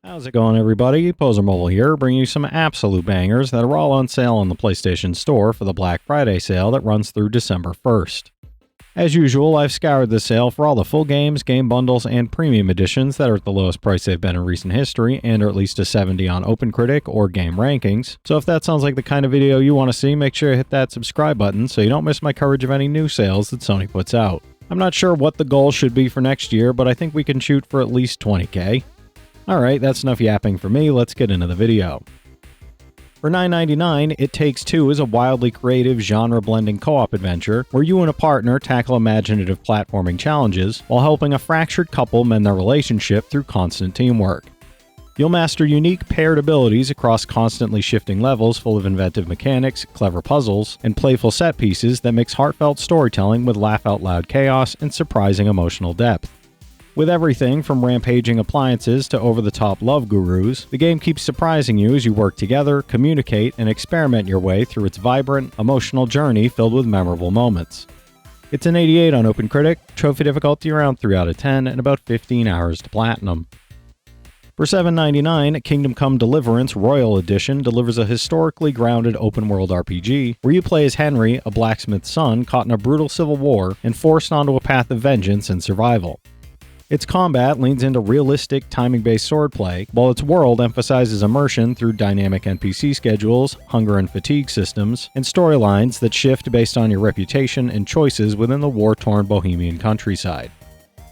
How's it going, everybody? Pozermobil here, bringing you some absolute bangers that are all on sale on the PlayStation Store for the Black Friday sale that runs through December 1st. As usual, I've scoured the sale for all the full games, game bundles, and premium editions that are at the lowest price they've been in recent history, and are at least a 70 on OpenCritic or Game Rankings. So if that sounds like the kind of video you want to see, make sure to hit that subscribe button so you don't miss my coverage of any new sales that Sony puts out. I'm not sure what the goal should be for next year, but I think we can shoot for at least 20k. Alright, that's enough yapping for me, let's get into the video. For $9.99, It Takes Two is a wildly creative, genre-blending co-op adventure where you and a partner tackle imaginative platforming challenges while helping a fractured couple mend their relationship through constant teamwork. You'll master unique paired abilities across constantly shifting levels full of inventive mechanics, clever puzzles, and playful set pieces that mix heartfelt storytelling with laugh-out-loud chaos and surprising emotional depth. With everything from rampaging appliances to over-the-top love gurus, the game keeps surprising you as you work together, communicate, and experiment your way through its vibrant, emotional journey filled with memorable moments. It's an 88 on OpenCritic, trophy difficulty around 3 out of 10, and about 15 hours to platinum. For $7.99, Kingdom Come Deliverance Royal Edition delivers a historically grounded open-world RPG where you play as Henry, a blacksmith's son caught in a brutal civil war and forced onto a path of vengeance and survival. Its combat leans into realistic, timing-based swordplay, while its world emphasizes immersion through dynamic NPC schedules, hunger and fatigue systems, and storylines that shift based on your reputation and choices within the war-torn Bohemian countryside.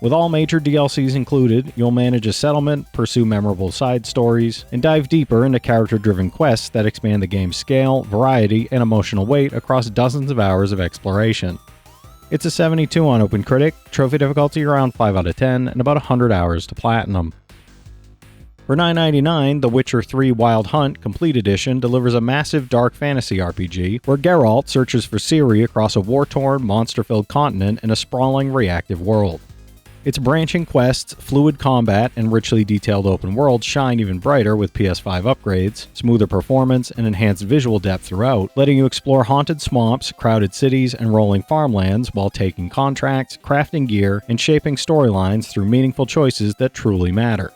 With all major DLCs included, you'll manage a settlement, pursue memorable side stories, and dive deeper into character-driven quests that expand the game's scale, variety, and emotional weight across dozens of hours of exploration. It's a 72 on OpenCritic, trophy difficulty around 5 out of 10, and about 100 hours to platinum. For $9.99, The Witcher 3 Wild Hunt Complete Edition delivers a massive dark fantasy RPG where Geralt searches for Ciri across a war-torn, monster-filled continent in a sprawling, reactive world. Its branching quests, fluid combat, and richly detailed open world shine even brighter with PS5 upgrades, smoother performance, and enhanced visual depth throughout, letting you explore haunted swamps, crowded cities, and rolling farmlands while taking contracts, crafting gear, and shaping storylines through meaningful choices that truly matter.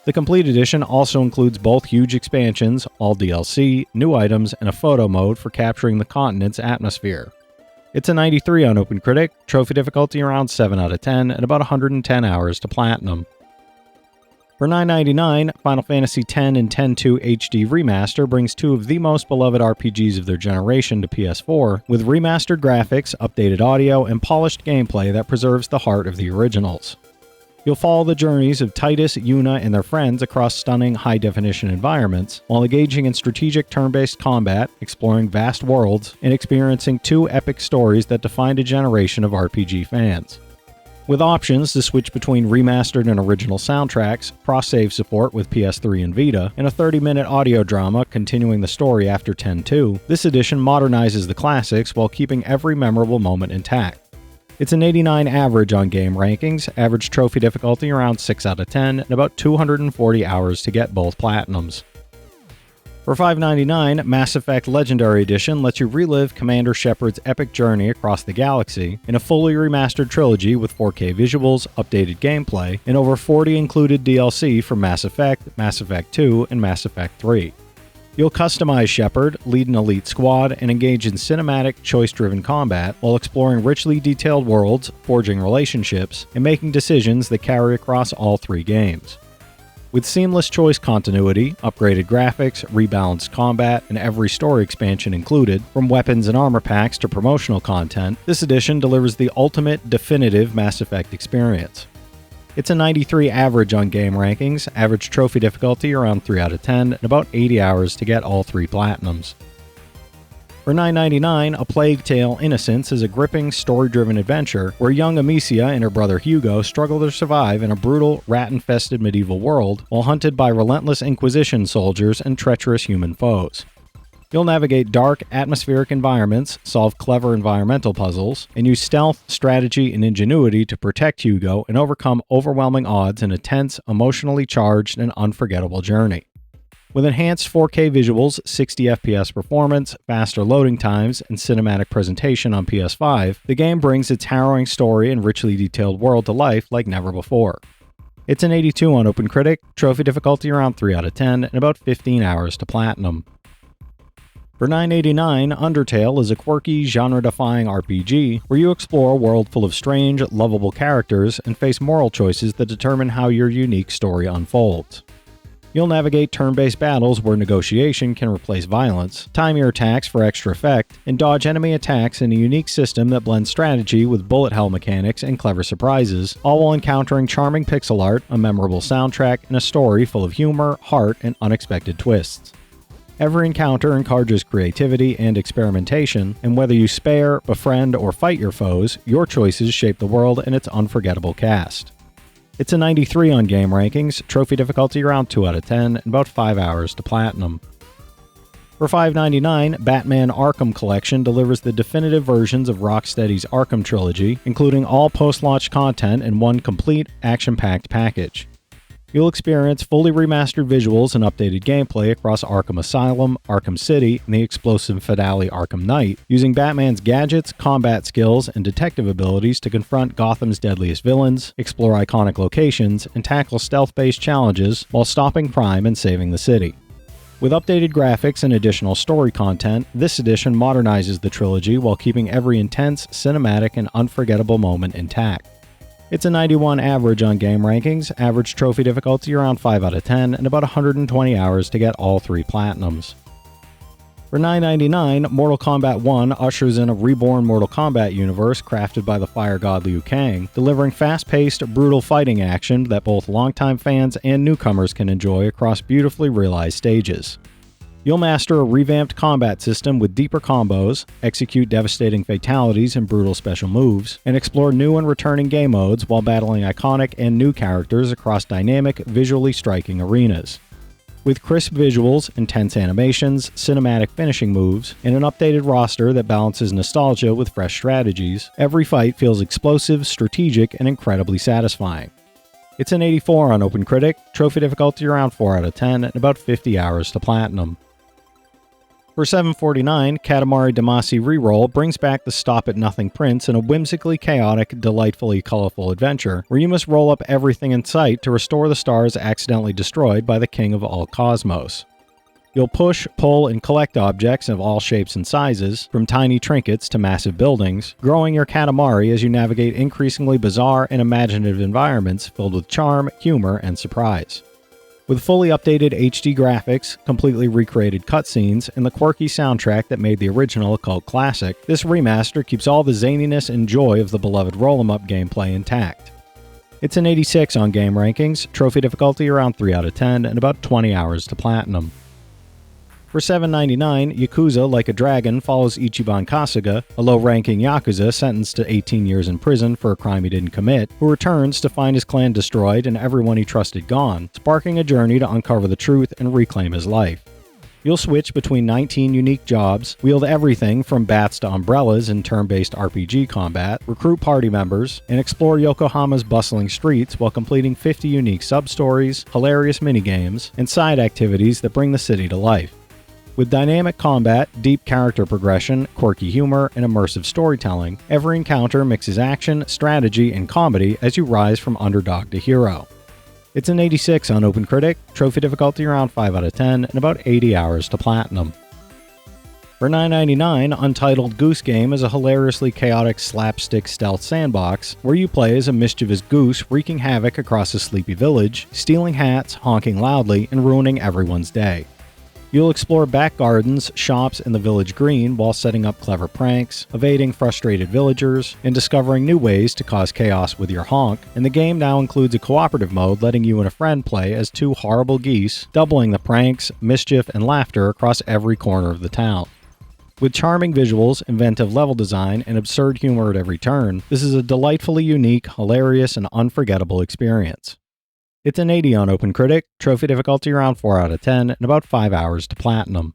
The Complete Edition also includes both huge expansions, all DLC, new items, and a photo mode for capturing the continent's atmosphere. It's a 93 on OpenCritic, trophy difficulty around 7 out of 10, and about 110 hours to platinum. For $9.99, Final Fantasy X and X-2 HD Remaster brings two of the most beloved RPGs of their generation to PS4, with remastered graphics, updated audio, and polished gameplay that preserves the heart of the originals. You'll follow the journeys of Titus, Yuna, and their friends across stunning, high-definition environments, while engaging in strategic turn-based combat, exploring vast worlds, and experiencing two epic stories that defined a generation of RPG fans. With options to switch between remastered and original soundtracks, cross-save support with PS3 and Vita, and a 30-minute audio drama continuing the story after X-2, this edition modernizes the classics while keeping every memorable moment intact. It's an 89 average on Game Rankings, average trophy difficulty around 6 out of 10, and about 240 hours to get both platinums. For $5.99, Mass Effect Legendary Edition lets you relive Commander Shepard's epic journey across the galaxy in a fully remastered trilogy with 4K visuals, updated gameplay, and over 40 included DLC for Mass Effect, Mass Effect 2, and Mass Effect 3. You'll customize Shepard, lead an elite squad, and engage in cinematic, choice-driven combat while exploring richly detailed worlds, forging relationships, and making decisions that carry across all three games. With seamless choice continuity, upgraded graphics, rebalanced combat, and every story expansion included, from weapons and armor packs to promotional content, this edition delivers the ultimate, definitive Mass Effect experience. It's a 93 average on Game Rankings, average trophy difficulty around 3 out of 10, and about 80 hours to get all three platinums. For $9.99, A Plague Tale: Innocence is a gripping, story-driven adventure where young Amicia and her brother Hugo struggle to survive in a brutal, rat-infested medieval world while hunted by relentless Inquisition soldiers and treacherous human foes. You'll navigate dark, atmospheric environments, solve clever environmental puzzles, and use stealth, strategy, and ingenuity to protect Hugo and overcome overwhelming odds in a tense, emotionally charged, and unforgettable journey. With enhanced 4K visuals, 60 FPS performance, faster loading times, and cinematic presentation on PS5, the game brings its harrowing story and richly detailed world to life like never before. It's an 82 on OpenCritic, trophy difficulty around 3 out of 10, and about 15 hours to platinum. For $9.89, Undertale is a quirky, genre-defying RPG where you explore a world full of strange, lovable characters and face moral choices that determine how your unique story unfolds. You'll navigate turn-based battles where negotiation can replace violence, time your attacks for extra effect, and dodge enemy attacks in a unique system that blends strategy with bullet hell mechanics and clever surprises, all while encountering charming pixel art, a memorable soundtrack, and a story full of humor, heart, and unexpected twists. Every encounter encourages creativity and experimentation, and whether you spare, befriend, or fight your foes, your choices shape the world and its unforgettable cast. It's a 93 on game rankings, trophy difficulty around 2 out of 10, and about 5 hours to platinum. For $5.99, Batman Arkham Collection delivers the definitive versions of Rocksteady's Arkham trilogy, including all post-launch content in one complete, action-packed package. You'll experience fully remastered visuals and updated gameplay across Arkham Asylum, Arkham City, and the explosive finale Arkham Knight, using Batman's gadgets, combat skills, and detective abilities to confront Gotham's deadliest villains, explore iconic locations, and tackle stealth-based challenges while stopping crime and saving the city. With updated graphics and additional story content, this edition modernizes the trilogy while keeping every intense, cinematic, and unforgettable moment intact. It's a 91 average on game rankings, average trophy difficulty around 5 out of 10, and about 120 hours to get all 3 platinums. For $9.99, Mortal Kombat 1 ushers in a reborn Mortal Kombat universe crafted by the fire god Liu Kang, delivering fast-paced, brutal fighting action that both longtime fans and newcomers can enjoy across beautifully realized stages. You'll master a revamped combat system with deeper combos, execute devastating fatalities and brutal special moves, and explore new and returning game modes while battling iconic and new characters across dynamic, visually striking arenas. With crisp visuals, intense animations, cinematic finishing moves, and an updated roster that balances nostalgia with fresh strategies, every fight feels explosive, strategic, and incredibly satisfying. It's an 84 on OpenCritic, trophy difficulty around 4 out of 10, and about 50 hours to platinum. For $7.49, Katamari Damacy Reroll brings back the stop-at-nothing prince in a whimsically chaotic, delightfully colorful adventure, where you must roll up everything in sight to restore the stars accidentally destroyed by the king of all cosmos. You'll push, pull, and collect objects of all shapes and sizes, from tiny trinkets to massive buildings, growing your Katamari as you navigate increasingly bizarre and imaginative environments filled with charm, humor, and surprise. With fully updated HD graphics, completely recreated cutscenes, and the quirky soundtrack that made the original a cult classic, this remaster keeps all the zaniness and joy of the beloved roll-em-up gameplay intact. It's an 86 on game rankings, trophy difficulty around 3 out of 10, and about 20 hours to platinum. For $7.99, Yakuza Like a Dragon follows Ichiban Kasuga, a low-ranking Yakuza sentenced to 18 years in prison for a crime he didn't commit, who returns to find his clan destroyed and everyone he trusted gone, sparking a journey to uncover the truth and reclaim his life. You'll switch between 19 unique jobs, wield everything from bats to umbrellas in turn-based RPG combat, recruit party members, and explore Yokohama's bustling streets while completing 50 unique sub-stories, hilarious minigames, and side activities that bring the city to life. With dynamic combat, deep character progression, quirky humor, and immersive storytelling, every encounter mixes action, strategy, and comedy as you rise from underdog to hero. It's an 86 on OpenCritic, trophy difficulty around 5 out of 10, and about 80 hours to platinum. For $9.99, Untitled Goose Game is a hilariously chaotic slapstick stealth sandbox where you play as a mischievous goose wreaking havoc across a sleepy village, stealing hats, honking loudly, and ruining everyone's day. You'll explore back gardens, shops, and the village green while setting up clever pranks, evading frustrated villagers, and discovering new ways to cause chaos with your honk, and the game now includes a cooperative mode letting you and a friend play as 2 horrible geese, doubling the pranks, mischief, and laughter across every corner of the town. With charming visuals, inventive level design, and absurd humor at every turn, this is a delightfully unique, hilarious, and unforgettable experience. It's an 80 on OpenCritic, trophy difficulty around 4 out of 10, and about 5 hours to platinum.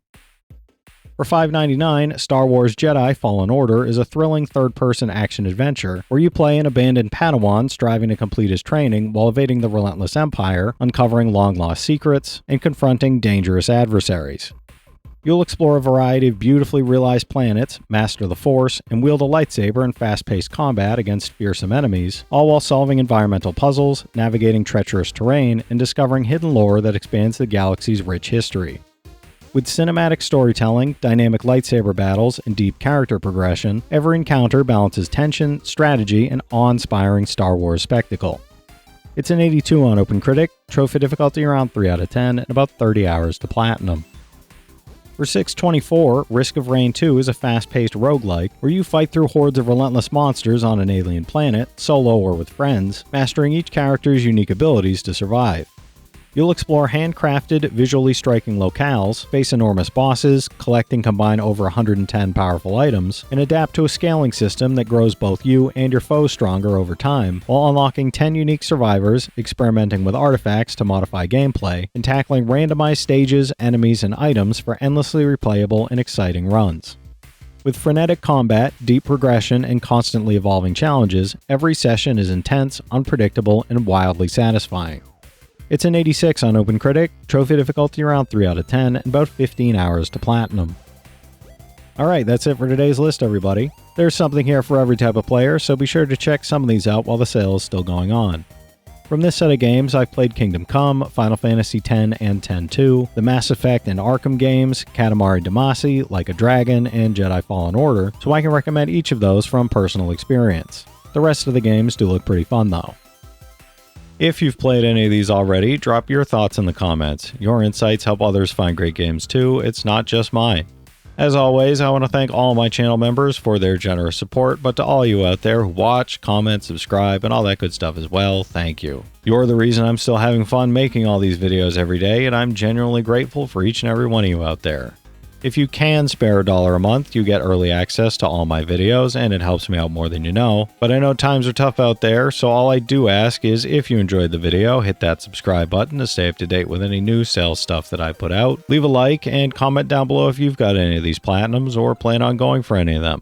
For $5.99, Star Wars Jedi Fallen Order is a thrilling third-person action-adventure where you play an abandoned Padawan striving to complete his training while evading the relentless Empire, uncovering long-lost secrets, and confronting dangerous adversaries. You'll explore a variety of beautifully realized planets, master the Force, and wield a lightsaber in fast-paced combat against fearsome enemies, all while solving environmental puzzles, navigating treacherous terrain, and discovering hidden lore that expands the galaxy's rich history. With cinematic storytelling, dynamic lightsaber battles, and deep character progression, every encounter balances tension, strategy, and awe-inspiring Star Wars spectacle. It's an 82 on OpenCritic, trophy difficulty around 3 out of 10, and about 30 hours to platinum. For $6.24, Risk of Rain 2 is a fast-paced roguelike where you fight through hordes of relentless monsters on an alien planet, solo or with friends, mastering each character's unique abilities to survive. You'll explore handcrafted, visually striking locales, face enormous bosses, collect and combine over 110 powerful items, and adapt to a scaling system that grows both you and your foes stronger over time, while unlocking 10 unique survivors, experimenting with artifacts to modify gameplay, and tackling randomized stages, enemies, and items for endlessly replayable and exciting runs. With frenetic combat, deep progression, and constantly evolving challenges, every session is intense, unpredictable, and wildly satisfying. It's an 86 on OpenCritic, trophy difficulty around 3 out of 10, and about 15 hours to platinum. Alright, that's it for today's list, everybody. There's something here for every type of player, so be sure to check some of these out while the sale is still going on. From this set of games, I've played Kingdom Come, Final Fantasy X and X-2, the Mass Effect and Arkham games, Katamari Damacy, Like a Dragon, and Jedi Fallen Order, so I can recommend each of those from personal experience. The rest of the games do look pretty fun though. If you've played any of these already, drop your thoughts in the comments. Your insights help others find great games too, it's not just mine. As always, I want to thank all my channel members for their generous support, but to all you out there who watch, comment, subscribe, and all that good stuff as well, thank you. You're the reason I'm still having fun making all these videos every day, and I'm genuinely grateful for each and every one of you out there. If you can spare $1 a month, you get early access to all my videos, and it helps me out more than you know. But I know times are tough out there, so all I do ask is if you enjoyed the video, hit that subscribe button to stay up to date with any new sales stuff that I put out. Leave a like and comment down below if you've got any of these platinums or plan on going for any of them.